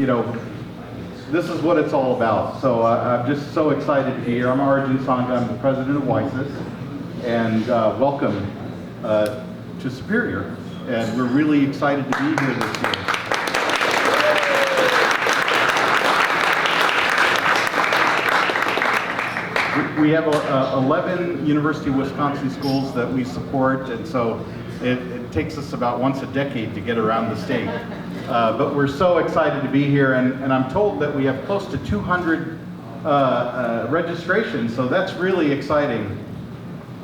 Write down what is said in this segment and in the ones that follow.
you know, this is what it's all about. So I'm just so excited to be here. I'm Arjun Sangha. I'm the president of WiSys, and welcome to Superior. And we're really excited to be here this year. We have 11 University of Wisconsin schools that we support, and so it takes us about once a decade to get around the state. But we're so excited to be here, and I'm told that we have close to 200 registrations, so that's really exciting.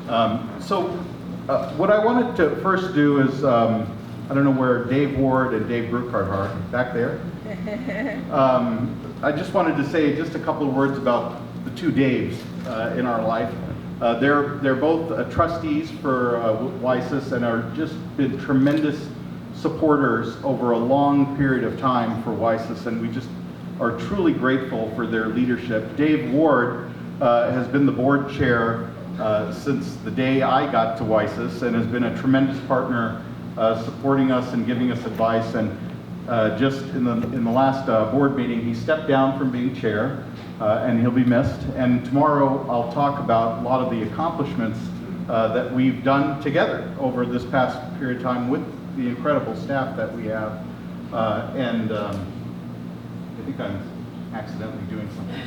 What I wanted to first do is, I don't know where Dave Ward and Dave Bruchart are, back there. I just wanted to say just a couple of words about the two Daves in our life. They're both trustees for WiSys and are just been tremendous supporters over a long period of time for WiSys, and we just are truly grateful for their leadership. Dave Ward has been the board chair since the day I got to WiSys and has been a tremendous partner supporting us and giving us advice. And just in the last board meeting, he stepped down from being chair, and he'll be missed. And tomorrow I'll talk about a lot of the accomplishments that we've done together over this past period of time with the incredible staff that we have. I think I'm accidentally doing something.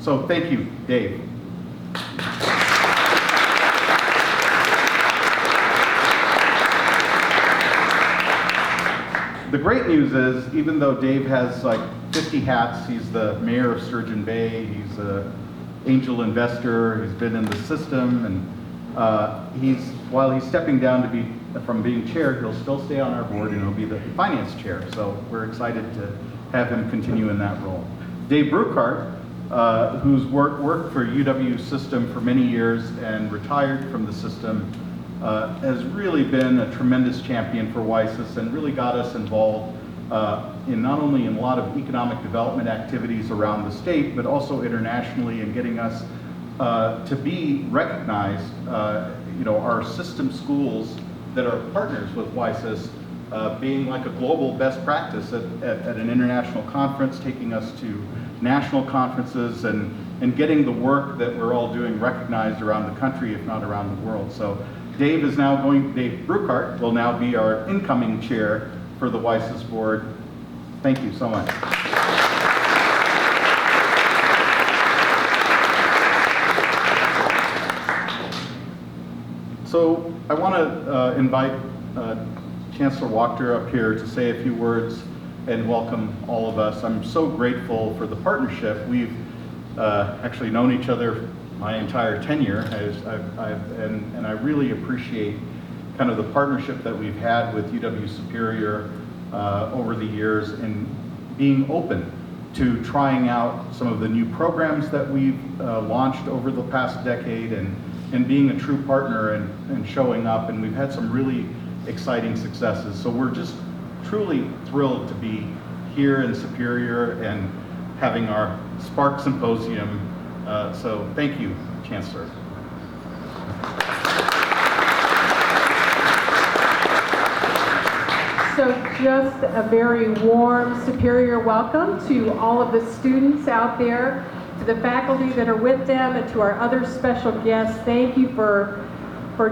So thank you, Dave. The great news is, even though Dave has like 50 hats, he's the mayor of Sturgeon Bay, he's an angel investor, he's been in the system, and while he's stepping down from being chair, he'll still stay on our board and he'll be the finance chair. So we're excited to have him continue in that role. Dave Bruchart, who's worked for UW system for many years and retired from the system, has really been a tremendous champion for WiSys and really got us involved in not only in a lot of economic development activities around the state, but also internationally, and getting us to be recognized. Our system schools that are partners with WiSys being like a global best practice at an international conference, taking us to national conferences, and getting the work that we're all doing recognized around the country, if not around the world. So Dave Bruchart will now be our incoming chair for the WiSys board. Thank you so much. So I want to invite Chancellor Wachter up here to say a few words and welcome all of us. I'm so grateful for the partnership. We've actually known each other my entire tenure, and I really appreciate kind of the partnership that we've had with UW Superior over the years, and being open to trying out some of the new programs that we've launched over the past decade, and being a true partner and showing up. And we've had some really exciting successes. So we're just truly thrilled to be here in Superior and having our SPARK Symposium. So thank you, Chancellor. So just a very warm Superior welcome to all of the students out there, to the faculty that are with them, and to our other special guests. Thank you for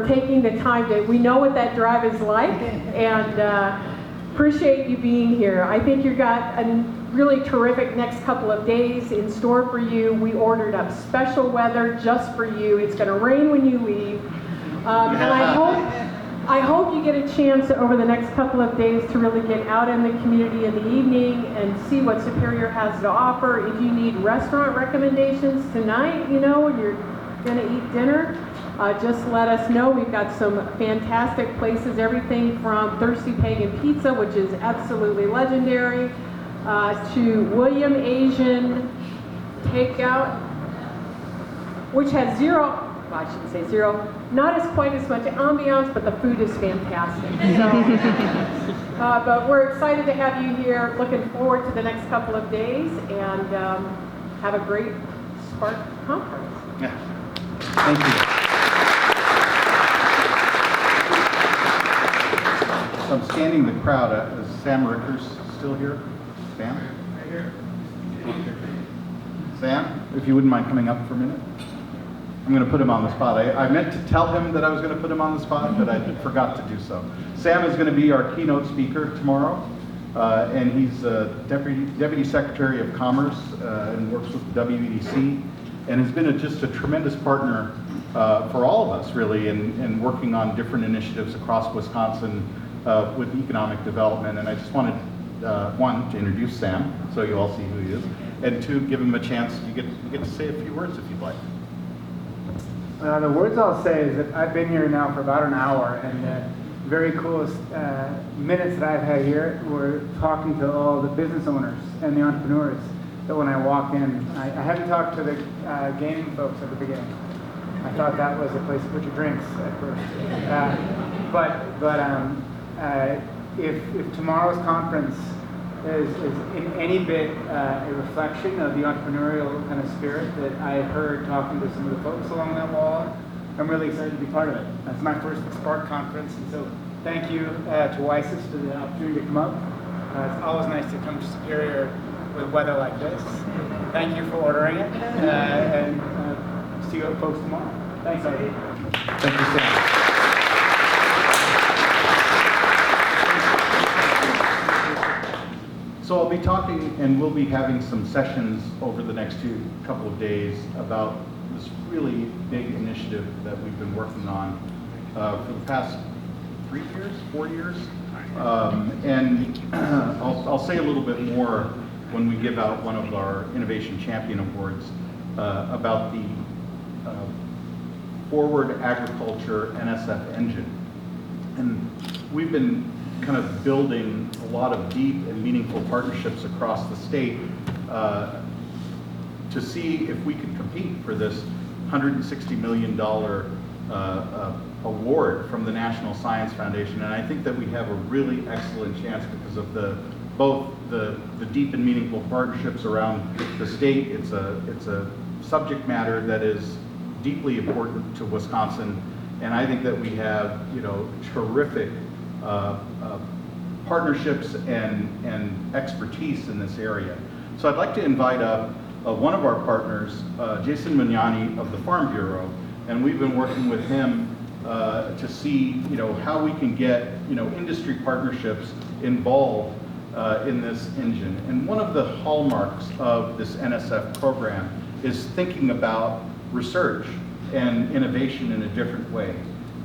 taking the time we know what that drive is like, and appreciate you being here. I think you've got a really terrific next couple of days in store for you. We ordered up special weather just for you. It's going to rain when you leave. And I hope you get a chance over the next couple of days to really get out in the community in the evening and see what Superior has to offer. If you need restaurant recommendations tonight, when you're going to eat dinner, just let us know. We've got some fantastic places, everything from Thirsty Pagan Pizza, which is absolutely legendary, to William Asian Takeout, which has I shouldn't say zero, not as quite as much ambiance, but the food is fantastic. So, but we're excited to have you here, looking forward to the next couple of days, and have a great SPARK conference. Yeah. Thank you. So I'm scanning the crowd. Sam Rickers still here? Sam? Right here. Sam, if you wouldn't mind coming up for a minute. I'm going to put him on the spot. I meant to tell him that I was going to put him on the spot, but I forgot to do so. Sam is going to be our keynote speaker tomorrow, and he's Deputy Secretary of Commerce and works with the WEDC, and has been just a tremendous partner for all of us, really, in working on different initiatives across Wisconsin with economic development. And I just wanted, one, to introduce Sam, so you all see who he is, and two, give him a chance. You get to say a few words if you'd like. The words I'll say is that I've been here now for about an hour, and the very coolest minutes that I've had here were talking to all the business owners and the entrepreneurs. That when I walked in, I hadn't talked to the gaming folks at the beginning. I thought that was a place to put your drinks at first. If tomorrow's conference is in any bit a reflection of the entrepreneurial kind of spirit that I heard talking to some of the folks along that wall, I'm really excited to be part of it. That's my first SPARK conference, and so thank you to WiSys for the opportunity to come up. It's always nice to come to Superior with weather like this. Thank you for ordering it, and see you folks tomorrow. Thanks, Eddie. Thank you, Sam. So I'll be talking, and we'll be having some sessions over the next couple of days about this really big initiative that we've been working on for the past 4 years. And I'll say a little bit more when we give out one of our Innovation Champion Awards about the Forward Agriculture NSF engine. And we've been kind of building a lot of deep and meaningful partnerships across the state to see if we could compete for this $160 million award from the National Science Foundation. And I think that we have a really excellent chance because of both the deep and meaningful partnerships around the state. It's a subject matter that is deeply important to Wisconsin, and I think that we have terrific partnerships and expertise in this area. So I'd like to invite up one of our partners, Jason Mugnani of the Farm Bureau, and we've been working with him to see how we can get industry partnerships involved in this engine. And one of the hallmarks of this NSF program is thinking about research and innovation in a different way.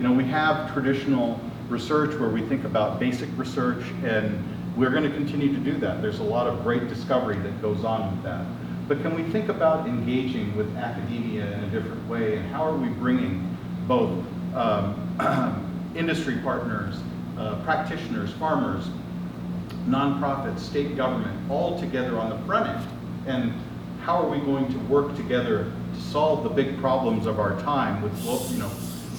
We have traditional research where we think about basic research, and we're going to continue to do that. There's a lot of great discovery that goes on with that. But can we think about engaging with academia in a different way, and how are we bringing both industry partners, practitioners, farmers, nonprofits, state government, all together on the front end? And how are we going to work together to solve the big problems of our time with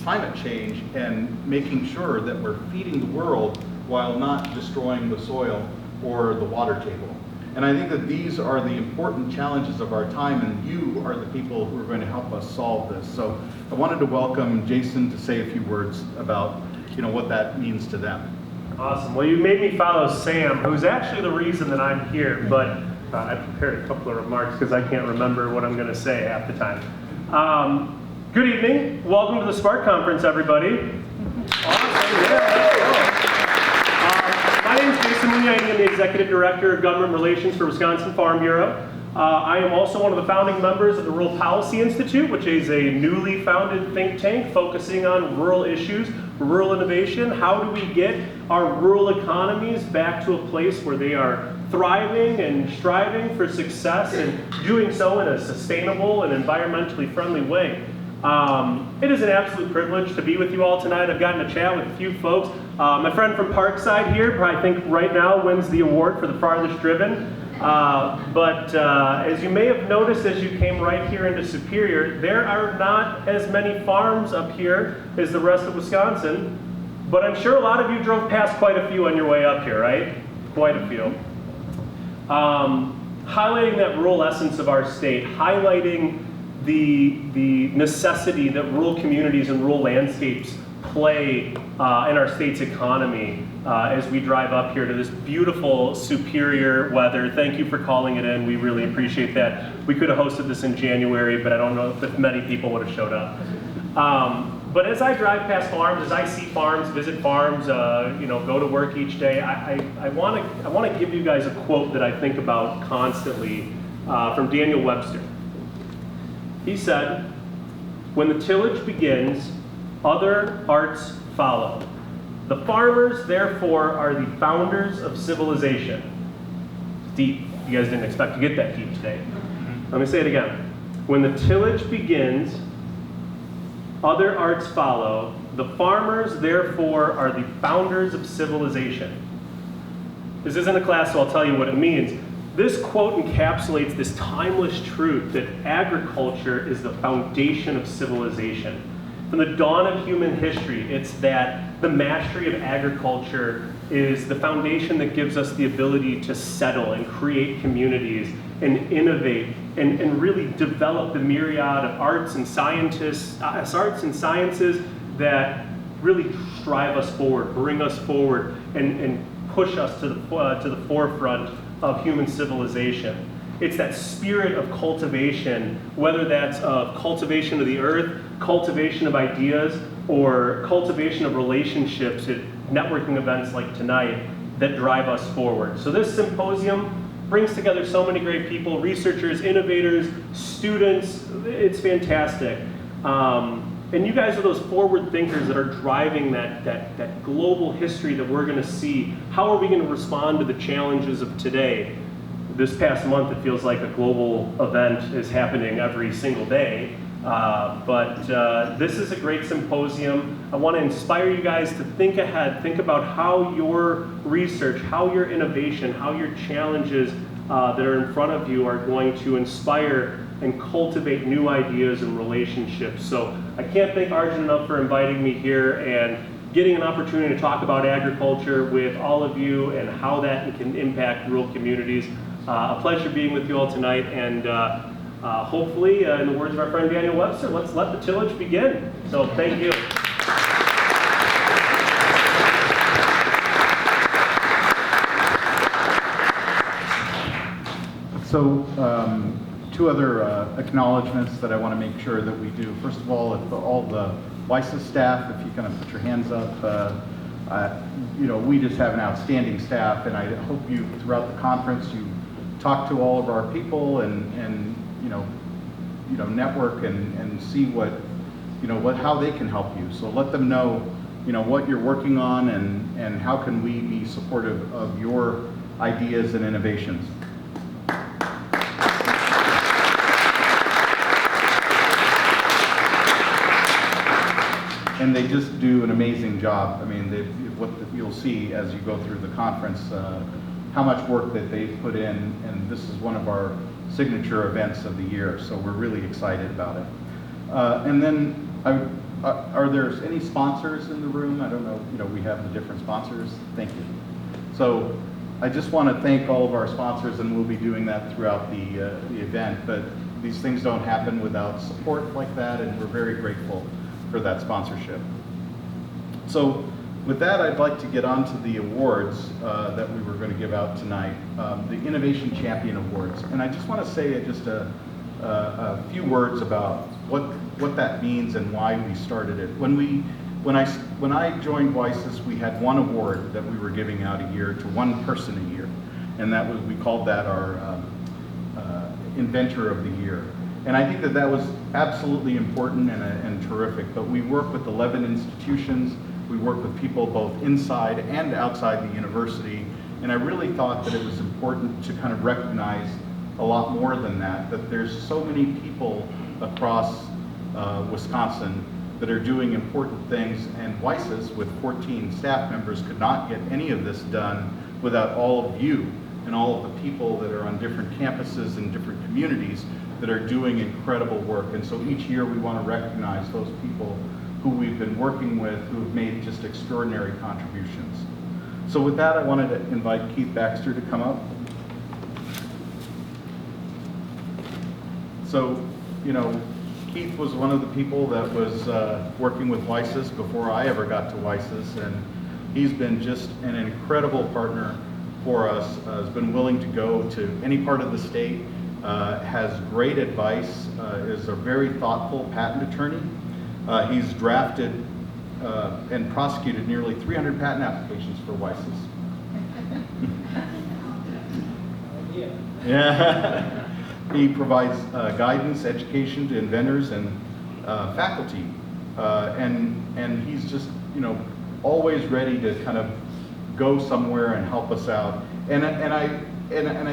climate change and making sure that we're feeding the world while not destroying the soil or the water table? And I think that these are the important challenges of our time, and you are the people who are going to help us solve this. So I wanted to welcome Jason to say a few words about what that means to them. Awesome. Well, you made me follow Sam, who's actually the reason that I'm here, but I prepared a couple of remarks because I can't remember what I'm going to say half the time. Good evening. Welcome to the SPARK Conference, everybody. Awesome. My name is Jason Mugnani. I'm the Executive Director of Government Relations for Wisconsin Farm Bureau. I am also one of the founding members of the Rural Policy Institute, which is a newly founded think tank focusing on rural issues, rural innovation. How do we get our rural economies back to a place where they are thriving and striving for success and doing so in a sustainable and environmentally friendly way? It is an absolute privilege to be with you all tonight. I've gotten to chat with a few folks. My friend from Parkside here, I think right now wins the award for the farthest driven. But as you may have noticed as you came right here into Superior, there are not as many farms up here as the rest of Wisconsin. But I'm sure a lot of you drove past quite a few on your way up here, right? Quite a few. Highlighting that rural essence of our state, highlighting the necessity that rural communities and rural landscapes play in our state's economy as we drive up here to this beautiful Superior weather. Thank you for calling it in. We really appreciate that. We could have hosted this in January, but I don't know if many people would have showed up. But as I drive past farms, as I see farms, visit farms, go to work each day, I want to give you guys a quote that I think about constantly from Daniel Webster. He said, "When the tillage begins, other arts follow. The farmers, therefore, are the founders of civilization." Deep. You guys didn't expect to get that deep today. Let me say it again. When the tillage begins, other arts follow. The farmers, therefore, are the founders of civilization. This isn't a class, so I'll tell you what it means. This quote encapsulates this timeless truth that agriculture is the foundation of civilization. From the dawn of human history, it's that the mastery of agriculture is the foundation that gives us the ability to settle and create communities and innovate and really develop the myriad of arts and sciences that really drive us forward, bring us forward, and push us to the forefront of human civilization. It's that spirit of cultivation, whether that's cultivation of the earth, cultivation of ideas, or cultivation of relationships at networking events like tonight that drive us forward. So this symposium brings together so many great people, researchers, innovators, students. It's fantastic. And you guys are those forward thinkers that are driving that global history that we're going to see. How are we going to respond to the challenges of today? This past month, it feels like a global event is happening every single day. But this is a great symposium. I want to inspire you guys to think ahead, think about how your research, how your innovation, how your challenges that are in front of you are going to inspire and cultivate new ideas and relationships. So I can't thank Arjun enough for inviting me here and getting an opportunity to talk about agriculture with all of you and how that can impact rural communities. A pleasure being with you all tonight, and hopefully, in the words of our friend Daniel Webster, let's let the tillage begin. So thank you. So two other acknowledgments that I want to make sure that we do. First of all, if all the WiSys staff, if you kind of put your hands up, we just have an outstanding staff, and I hope you, throughout the conference, you talk to all of our people and network and see how they can help you. So let them know, what you're working on and how can we be supportive of your ideas and innovations. And they just do an amazing job. I mean, what you'll see as you go through the conference, how much work that they've put in, and this is one of our signature events of the year, so we're really excited about it. And then, are there any sponsors in the room? I don't know, we have the different sponsors. Thank you. So I just want to thank all of our sponsors, and we'll be doing that throughout the event, but these things don't happen without support like that, and we're very grateful for that sponsorship. So with that, I'd like to get on to the awards that we were going to give out tonight, the Innovation Champion Awards. And I just want to say just a few words about what that means and why we started it. When I joined WiSys, we had one award that we were giving out a year to one person a year, and we called that our Inventor of the Year. And I think that was absolutely important and terrific, but we work with 11 institutions. We work with people both inside and outside the university, and I really thought that it was important to kind of recognize a lot more than that, that there's so many people across Wisconsin that are doing important things, and WiSys, with 14 staff members, could not get any of this done without all of you and all of the people that are on different campuses and different communities that are doing incredible work. And so each year we want to recognize those people who we've been working with, who have made just extraordinary contributions. So with that, I wanted to invite Keith Baxter to come up. So, Keith was one of the people that was working with WiSys before I ever got to WiSys, and He's been just an incredible partner for us, has been willing to go to any part of the state, has great advice, is a very thoughtful patent attorney. He's drafted and prosecuted nearly 300 patent applications for WiSys. Yeah. He provides guidance, education to inventors and faculty, and he's just, you know, always ready to kind of go somewhere and help us out. And I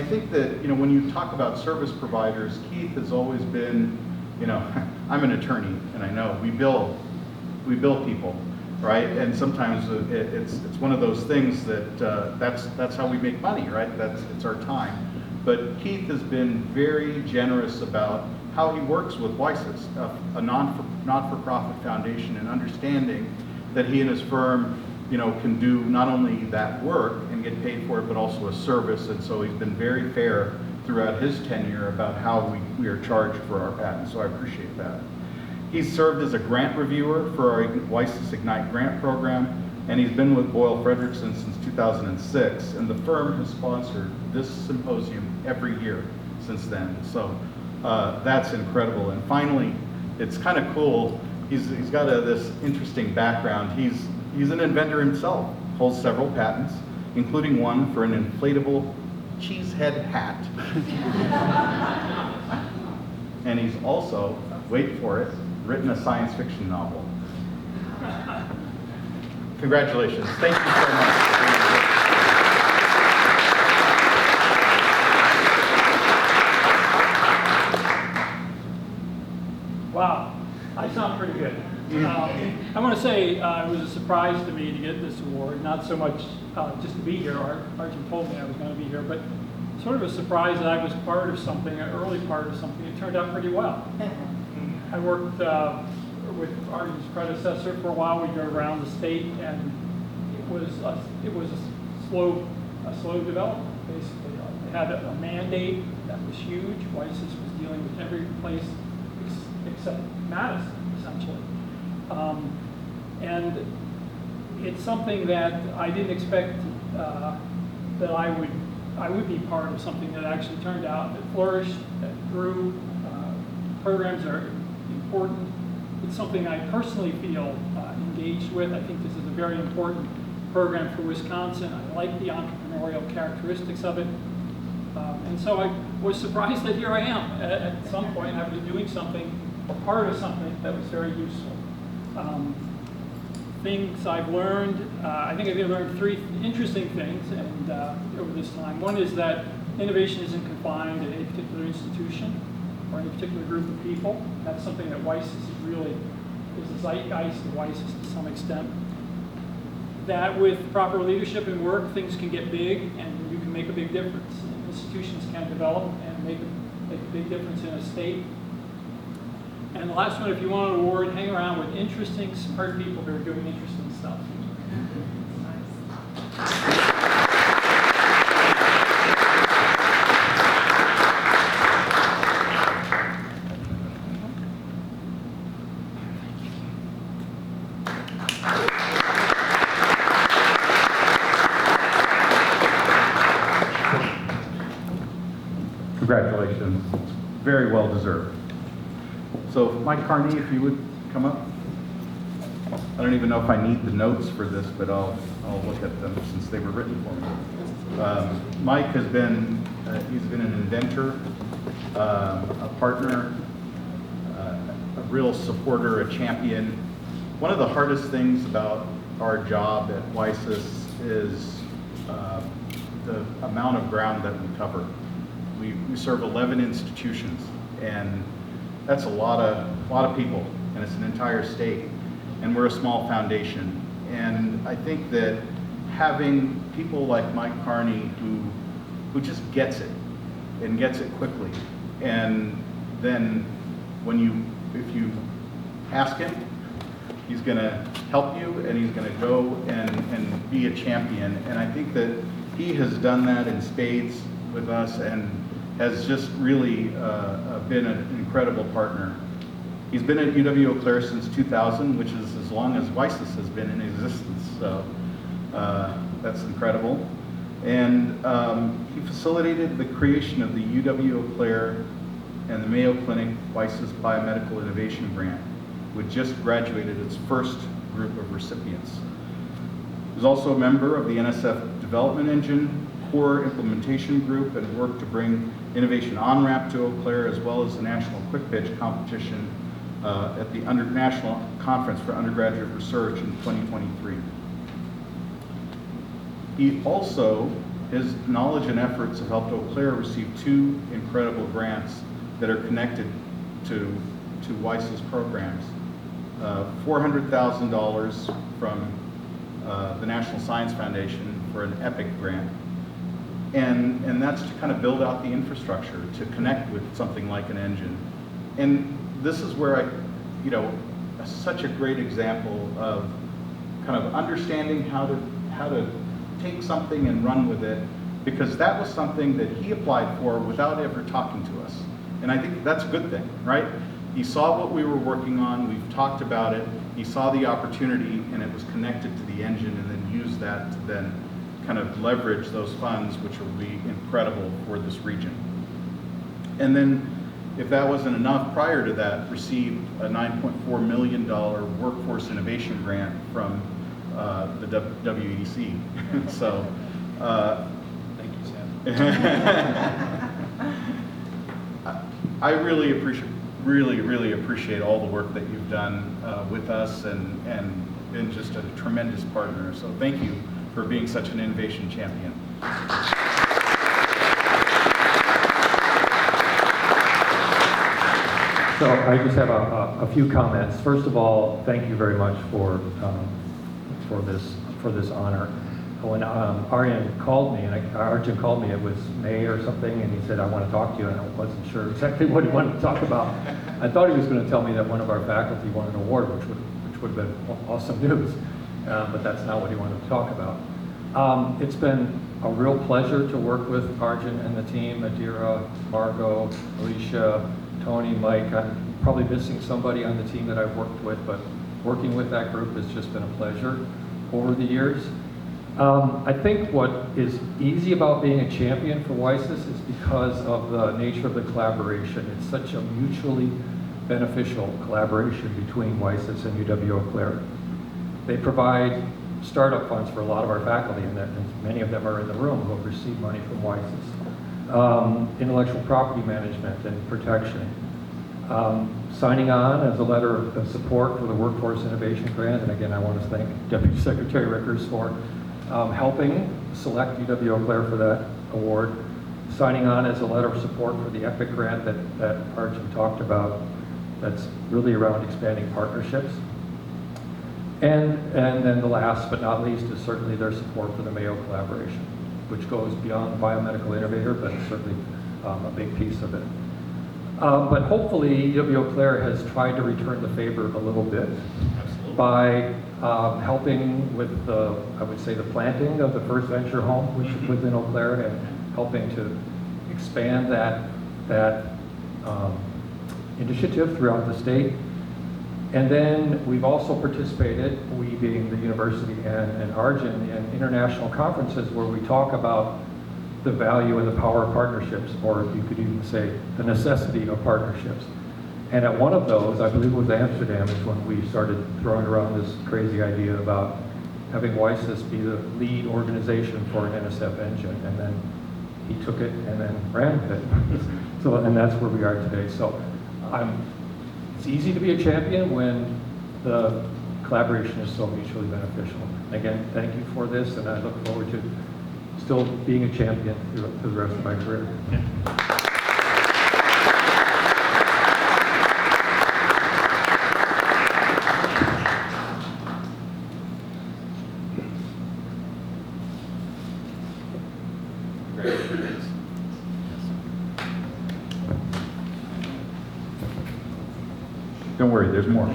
think that, you know, when you talk about service providers, Keith has always been, you know, I'm an attorney, and I know we bill people, right? And sometimes it's one of those things that that's how we make money, right? It's our time. But Keith has been very generous about how he works with WiSys, a not-for-profit foundation, and understanding that he and his firm, you know, can do not only that work and get paid for it, but also a service. And so he's been very fair throughout his tenure about how we are charged for our patents. So I appreciate that. He's served as a grant reviewer for our WiSys Ignite grant program, and he's been with Boyle Frederickson since 2006, and the firm has sponsored this symposium every year since then. So that's incredible. And finally, it's kind of cool. He's got this interesting background. He's an inventor himself, holds several patents, including one for an inflatable cheesehead hat. And he's also, wait for it, written a science fiction novel. Congratulations. Thank you so much. Wow, I sound pretty good. I want to say it was a surprise to me to get this award, not so much just to be here. Arjun told me I was going to be here, but sort of a surprise that I was part of something, an early part of something. It turned out pretty well. I worked with Arjun's predecessor for a while. We drove around the state, and it was a slow development, basically. They had a mandate that was huge. WiSys was dealing with every place except Madison, essentially. And it's something that I didn't expect that I would be part of something that actually turned out, that flourished, that grew. Programs are important. It's something I personally feel engaged with. I think this is a very important program for Wisconsin. I like the entrepreneurial characteristics of it. And so I was surprised that here I am. At some point I've been doing something, or part of something that was very useful. Things I've learned, I think I've learned three interesting things and over this time. One is that innovation isn't confined to any particular institution or any particular group of people. That's something that WiSys is the zeitgeist of WiSys to some extent. That with proper leadership and work, things can get big and you can make a big difference. Institutions can develop and make a big difference in a state. And the last one, if you want an award, hang around with interesting, smart people who are doing interesting stuff. Congratulations. Very well deserved. So Mike Carney, if you would come up. I don't even know if I need the notes for this, but I'll look at them since they were written for me. Mike has been, he's been an inventor, a partner, a real supporter, a champion. One of the hardest things about our job at WiSys is the amount of ground that we cover. We serve 11 institutions, and that's a lot of people, and it's an entire state, and we're a small foundation. And I think that having people like Mike Carney who just gets it and gets it quickly, and then if you ask him, he's going to help you, and he's going to go and be a champion. And I think that he has done that in spades with us and has just really been an incredible partner. He's been at UW-Eau Claire since 2000, which is as long as WiSys has been in existence. So That's incredible. And he facilitated the creation of the UW Eau Claire and the Mayo Clinic WiSys Biomedical Innovation Grant, which just graduated its first group of recipients. He was also a member of the NSF Development Engine Core Implementation Group and worked to bring innovation on-ramp to Eau Claire, as well as the National Quick Pitch Competition at the National Conference for Undergraduate Research in 2023. He also, his knowledge and efforts have helped Eau Claire receive 2 incredible grants that are connected to WiSys programs. $400,000 from the National Science Foundation for an EPIC grant. And that's to kind of build out the infrastructure to connect with something like an engine. And this is where such a great example of kind of understanding how to take something and run with it, because that was something that he applied for without ever talking to us. And I think that's a good thing, right? He saw what we were working on, we've talked about it, he saw the opportunity, and it was connected to the engine, and then used that to then kind of leverage those funds, which will be incredible for this region. And then, if that wasn't enough, prior to that, received a $9.4 million workforce innovation grant from the WEDC. So, Thank you, Sam. I really appreciate all the work that you've done with us, and been just a tremendous partner. So thank you for being such an innovation champion. So I just have a few comments. First of all, thank you very much for this honor. When Arjun called me, it was May or something, and he said, "I want to talk to you," and I wasn't sure exactly what he wanted to talk about. I thought he was going to tell me that one of our faculty won an award, which would have been awesome news, but that's not what he wanted to talk about. It's been a real pleasure to work with Arjun and the team, Adira, Margot, Alicia, Tony, Mike. I'm probably missing somebody on the team that I've worked with, but working with that group has just been a pleasure over the years. I think what is easy about being a champion for WiSys is because of the nature of the collaboration. It's such a mutually beneficial collaboration between WiSys and UW Eau Claire. They provide startup funds for a lot of our faculty, and many of them are in the room who have received money from WiSys. Intellectual property management and protection. Signing on as a letter of support for the Workforce Innovation Grant, and again, I want to thank Deputy Secretary Rickers for helping select UW Eau Claire for that award. Signing on as a letter of support for the EPIC grant that Arjun talked about, that's really around expanding partnerships. And then the last but not least is certainly their support for the Mayo collaboration, which goes beyond biomedical innovator, but it's certainly a big piece of it. But hopefully, UW Eau Claire has tried to return the favor a little bit by helping with I would say, the planting of the first venture home, which is within Eau Claire, and helping to expand that initiative throughout the state. And then we've also participated, we being the university and Arjun, in international conferences where we talk about the value and the power of partnerships, or you could even say the necessity of partnerships. And at one of those, I believe it was Amsterdam, is when we started throwing around this crazy idea about having WiSys be the lead organization for an NSF engine. And then he took it and then ran with it. And that's where we are today. So it's easy to be a champion when the collaboration is so mutually beneficial. Again, thank you for this, and I look forward to still being a champion through the rest of my career. Don't worry, there's more.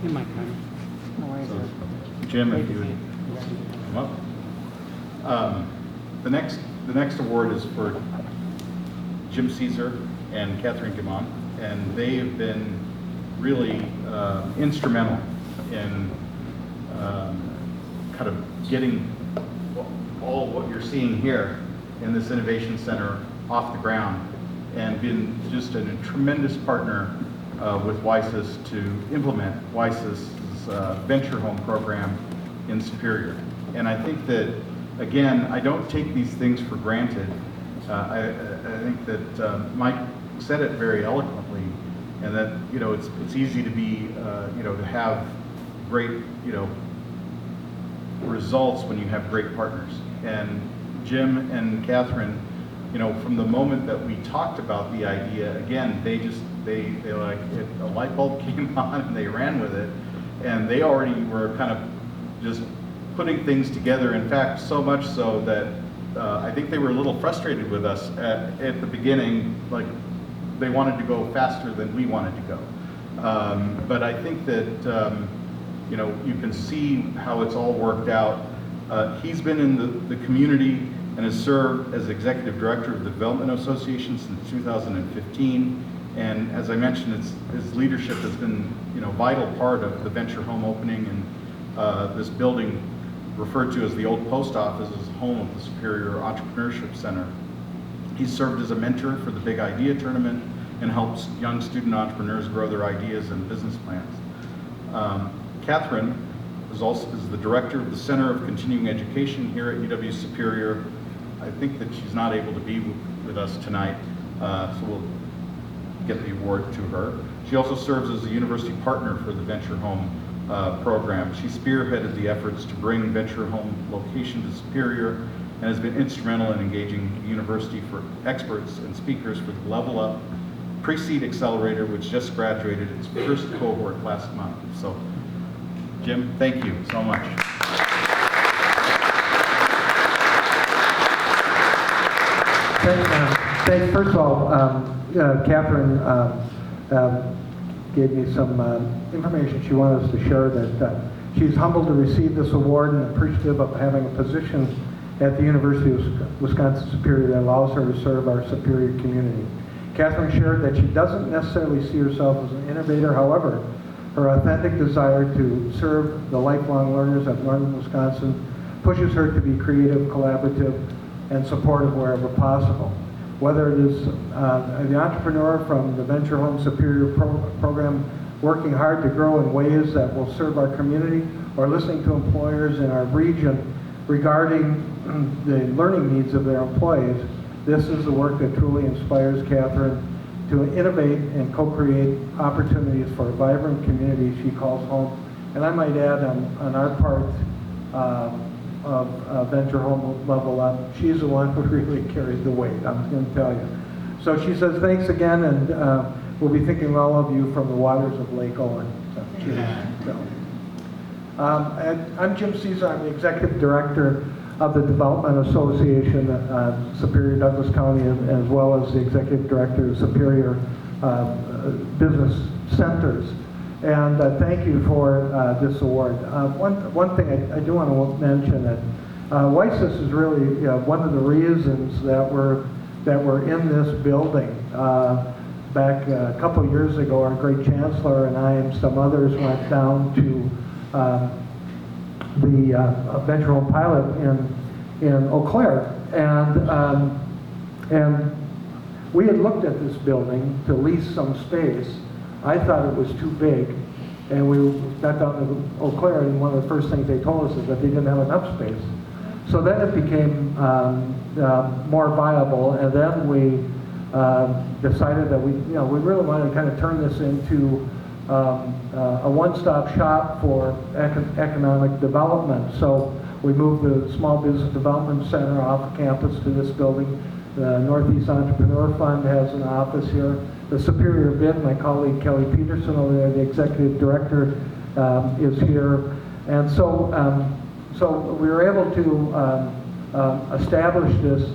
In my time. No worries. Jim, if you would come up. The next award is for Jim Caesar and Catherine Gimon, and they have been really instrumental in kind of getting all what you're seeing here in this innovation center off the ground, and been just a tremendous partner with WiSys to implement WiSys' venture home program in Superior. And I think that, again, I don't take these things for granted. I think that Mike said it very eloquently, and that, you know, it's easy to be, you know, to have great, you know, results when you have great partners. And Jim and Catherine, you know, from the moment that we talked about the idea, again, they like, a light bulb came on and they ran with it, and they already were kind of just putting things together. In fact, so much so that I think they were a little frustrated with us at the beginning, like they wanted to go faster than we wanted to go. But I think that, you know, you can see how it's all worked out. He's been in the community and has served as Executive Director of the Development Association since 2015. And as I mentioned, his leadership has been, you know, vital part of the venture home opening, and this building, referred to as the old post office, is home of the Superior Entrepreneurship Center. He's served as a mentor for the Big Idea Tournament and helps young student entrepreneurs grow their ideas and business plans. Catherine is the director of the Center of Continuing Education here at UW Superior. I think that she's not able to be with us tonight, so we'll get the award to her. She also serves as a university partner for the Venture Home program. She spearheaded the efforts to bring Venture Home location to Superior, and has been instrumental in engaging the university for experts and speakers for the Level Up Pre-Seed Accelerator, which just graduated its first cohort last month. So, Jim, thank you so much. Thanks. First of all, Catherine gave me some information she wanted us to share, that she's humbled to receive this award and appreciative of having a position at the University of Wisconsin Superior that allows her to serve our Superior community. Catherine shared that she doesn't necessarily see herself as an innovator. However, her authentic desire to serve the lifelong learners of Northern Wisconsin pushes her to be creative, collaborative, and supportive wherever possible. Whether it is the entrepreneur from the Venture Home Superior program working hard to grow in ways that will serve our community, or listening to employers in our region regarding the learning needs of their employees, this is the work that truly inspires Catherine to innovate and co-create opportunities for a vibrant community she calls home. And I might add, on our part of Venture Home Level Up, she's the one who really carried the weight, I'm going to tell you. So she says thanks again, and we'll be thinking of all of you from the waters of Lake Owen. So, cheers. So, I'm Jim Caesar. I'm the Executive Director of the Development Association, Superior Douglas County, as well as the Executive Director of Superior Business Centers. And thank you for this award. One thing I do want to mention, that WiSys is really one of the reasons that we're in this building. Back a couple of years ago, our great chancellor and I and some others went down to the Venture Home pilot in Eau Claire, and we had looked at this building to lease some space. I thought it was too big, and we got down to Eau Claire, and one of the first things they told us is that they didn't have enough space. So then it became more viable, and then we decided that we really wanted to kind of turn this into a one-stop shop for economic development. So we moved the Small Business Development Center off campus to this building. The Northeast Entrepreneur Fund has an office here. The Superior Bid, my colleague Kelly Peterson over there, the Executive Director, is here. And so, we were able to establish this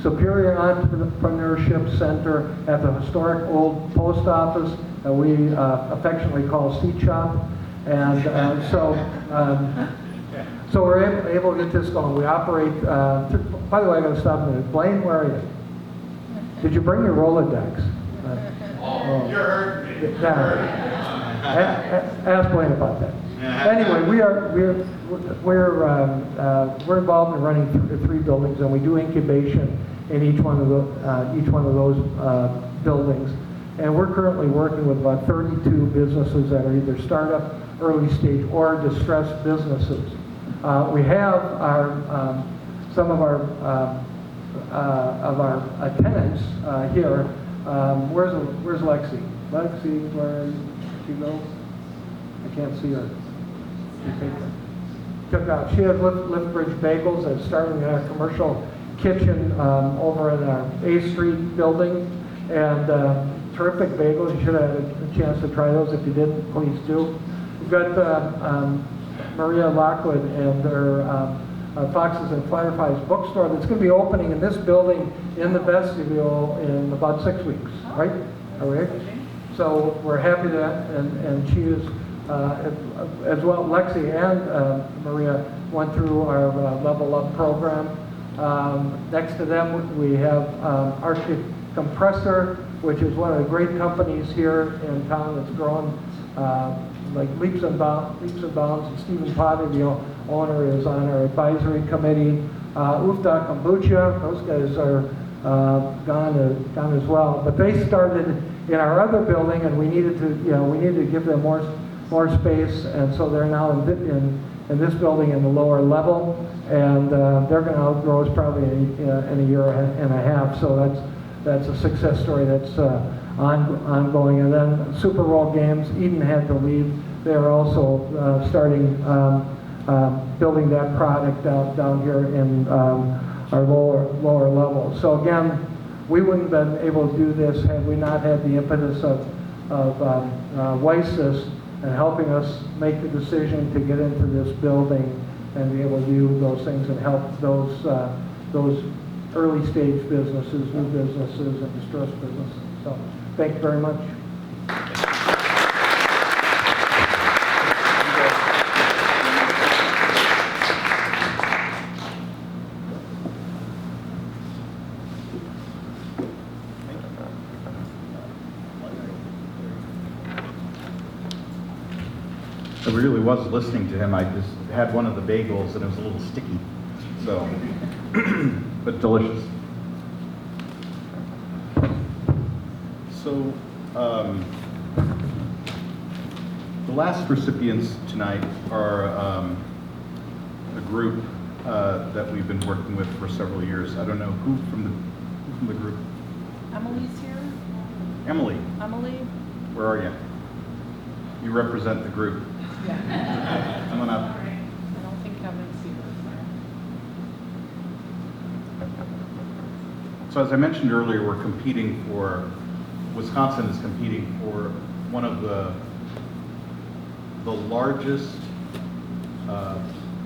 Superior Entrepreneurship Center at the historic old post office that we affectionately call Seat Shop. And so we're able to get this going. We operate, by the way, I got to stop a minute. Blaine, where are you? Did you bring your Rolodex? You're hurting me. Yeah. Ask Blaine about that. Anyway, we're involved in running three buildings, and we do incubation in each one of those buildings. And we're currently working with about 32 businesses that are either startup, early stage, or distressed businesses. We have some of our tenants here. Where's Lexi? Lexi, where she goes? I can't see her. She has Liftbridge Bagels that's starting a commercial kitchen over in our A Street building, and terrific bagels. You should have had a chance to try those. If you didn't, please do. We've got Maria Lockwood and her Foxes and Fireflies bookstore that's going to be opening in this building in the vestibule in about 6 weeks, right? All right. So we're happy that, and she is, as well, Lexi and Maria went through our Level Up program. Next to them, we have Arctic Compressor, which is one of the great companies here in town that's grown like leaps and bounds. And Stephen Potter, the owner, is on our advisory committee. Ufta Kombucha, those guys are gone as well. But they started in our other building, and we needed to give them more space, and so they're now in this building in the lower level, and they're going to outgrow us probably in a year and a half. So that's a success story that's ongoing. And then Super Bowl games, Eden had to leave. They're also starting building that product down here in our lower level. So again, we wouldn't have been able to do this had we not had the impetus of WiSys and helping us make the decision to get into this building and be able to do those things and help those early stage businesses, new businesses, and distressed businesses. So thank you very much. I really was listening to him. I just had one of the bagels and it was a little sticky, so, but delicious. So, the last recipients tonight are a group that we've been working with for several years. I don't know who from the group. Emily's here. Emily, Emily? where are you? You represent the group. Yeah. Come on up. I don't think Kevin's here. So as I mentioned earlier, Wisconsin is competing for one of the largest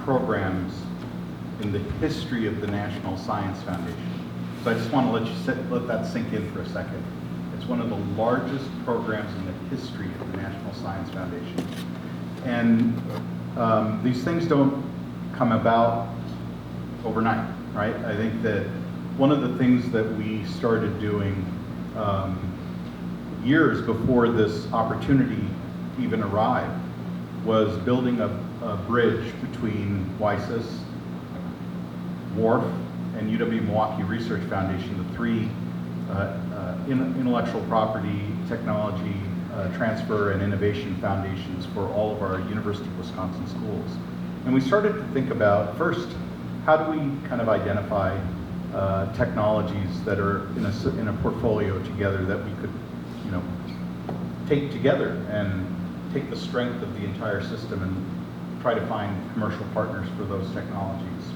programs in the history of the National Science Foundation. So I just want to let that sink in for a second. It's one of the largest programs in the history of the National Science Foundation. And these things don't come about overnight, right? I think that one of the things that we started doing years before this opportunity even arrived was building a bridge between WiSys, WARF, and UW-Milwaukee Research Foundation, the three intellectual property, technology, transfer, and innovation foundations for all of our University of Wisconsin schools. And we started to think about, first, how do we kind of identify technologies that are in a portfolio together that we could, take together and take the strength of the entire system and try to find commercial partners for those technologies.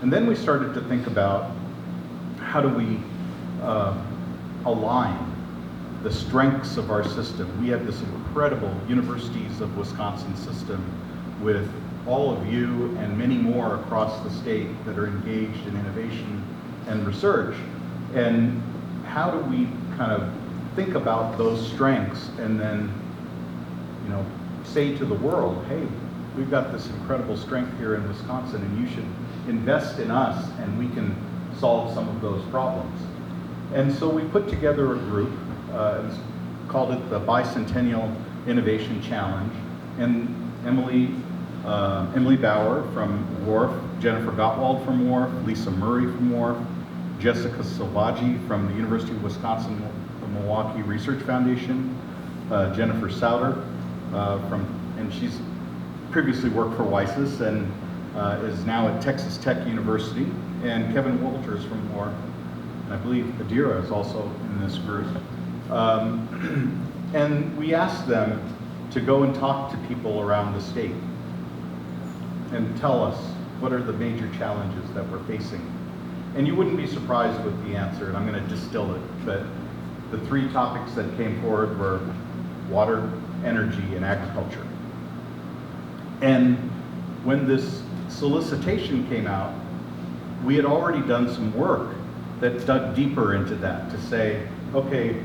And then we started to think about how do we align the strengths of our system. We have this incredible Universities of Wisconsin system with all of you and many more across the state that are engaged in innovation and research. And how do we kind of think about those strengths and then, say to the world, hey, we've got this incredible strength here in Wisconsin and you should invest in us and we can solve some of those problems. And so we put together a group, called it the Bicentennial Innovation Challenge. And Emily Bauer from WARF, Jennifer Gottwald from WARF, Lisa Murray from WARF, Jessica Silvaggi from the University of Wisconsin-Milwaukee Research Foundation, Jennifer Souter and she's previously worked for WiSys and is now at Texas Tech University, and Kevin Walters from WARF, and I believe Adira is also in this group. And we asked them to go and talk to people around the state and tell us what are the major challenges that we're facing. And you wouldn't be surprised with the answer, and I'm going to distill it, but the three topics that came forward were water, energy, and agriculture. And when this solicitation came out, we had already done some work that dug deeper into that to say, okay,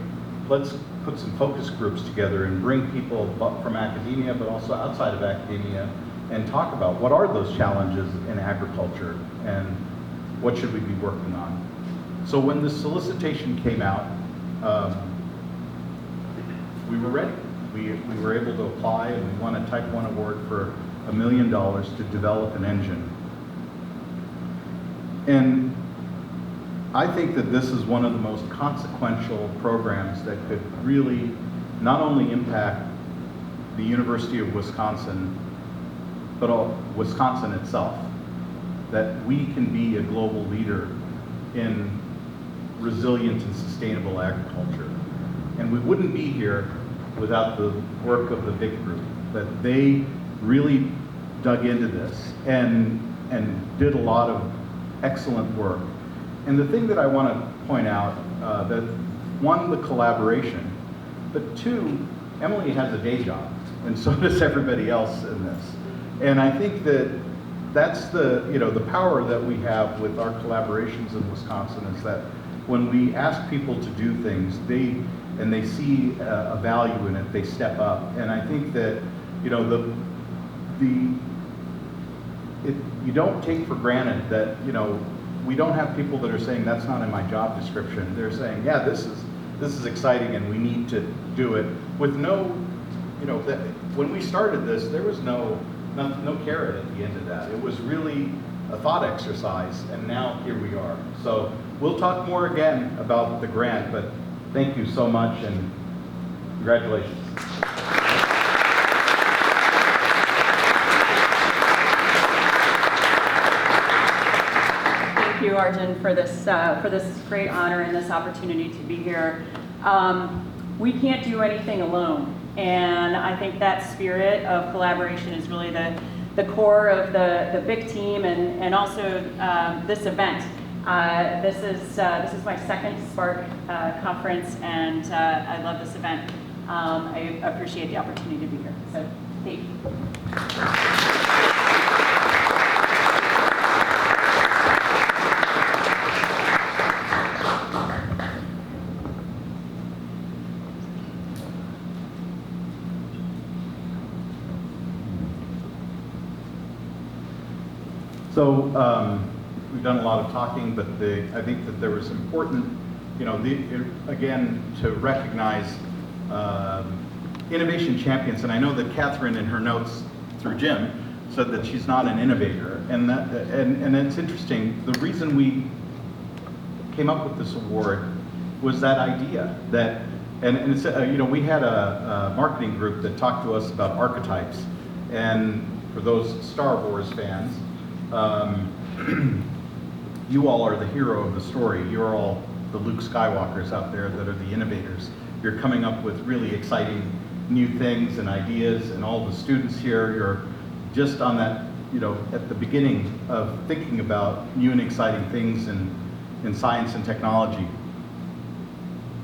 let's put some focus groups together and bring people from academia, but also outside of academia, and talk about what are those challenges in agriculture and what should we be working on. So when the solicitation came out, we were ready. We were able to apply, and we won a Type 1 award for $1 million to develop an engine. And I think that this is one of the most consequential programs that could really not only impact the University of Wisconsin, but Wisconsin itself, that we can be a global leader in resilient and sustainable agriculture. And we wouldn't be here without the work of the big group, that they really dug into this and did a lot of excellent work. And the thing that I want to point out, that one, the collaboration, but two, Emily has a day job, and so does everybody else in this. And I think that that's the power that we have with our collaborations in Wisconsin, is that when we ask people to do things, they see a value in it, they step up. And I think that you don't take for granted that we don't have people that are saying that's not in my job description. They're saying, yeah, this is exciting and we need to do it with no, when we started this, there was no carrot at the end of that. It was really a thought exercise, and now here we are. So we'll talk more again about the grant, but thank you so much and congratulations. Thank you, Arjun, for this great honor and this opportunity to be here. We can't do anything alone, and I think that spirit of collaboration is really the core of the big team and also this event. This is my second SPARK conference, and I love this event. I appreciate the opportunity to be here. So, thank you. So we've done a lot of talking, but I think that there was important, again, to recognize innovation champions. And I know that Catherine, in her notes through Jim, said that she's not an innovator, and it's interesting. The reason we came up with this award was that idea that, and it's, we had a marketing group that talked to us about archetypes, and for those Star Wars fans. You all are the hero of the story. You're all the Luke Skywalkers out there that are the innovators. You're coming up with really exciting new things and ideas, and all the students here, you're just on that, at the beginning of thinking about new and exciting things in science and technology.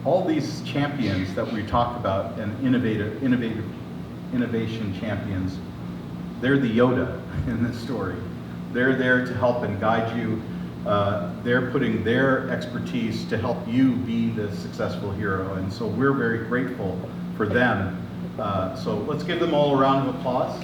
All these champions that we talk about, and innovation champions, they're the Yoda in this story. They're there to help and guide you. They're putting their expertise to help you be the successful hero. And so we're very grateful for them. So let's give them all a round of applause.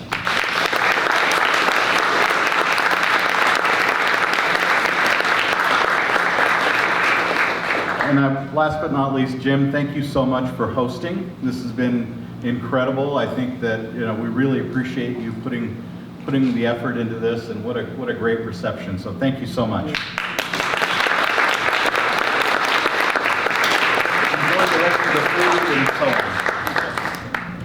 And last but not least, Jim, thank you so much for hosting. This has been incredible. I think that, you know, we really appreciate you putting the effort into this, and what a great reception. So thank you so much. Enjoy the rest of the food and so on.